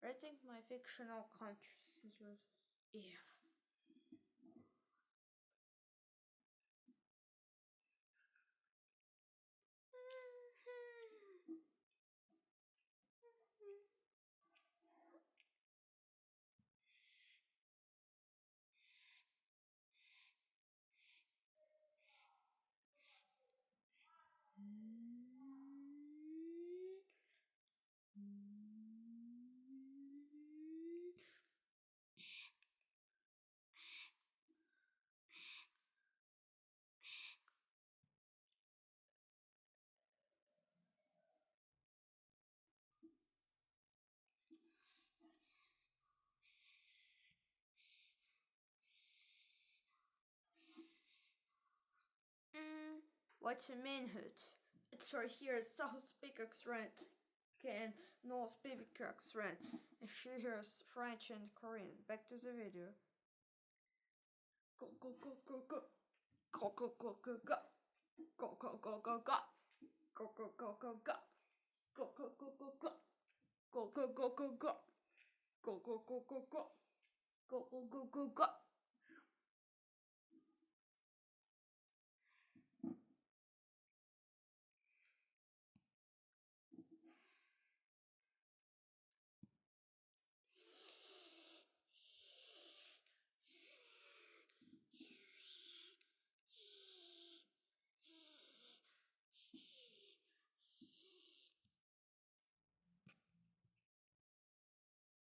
Writing my fictional consciousness if. What's a manhood? It's right here, South speak accent and North speak accent. And she hears French and Korean. Back to the video. Go go go go go. Go go go go go. Go go go go go. Go go go go go. Go go go go go. Go go go go go. Go go go go go. Go go go go go.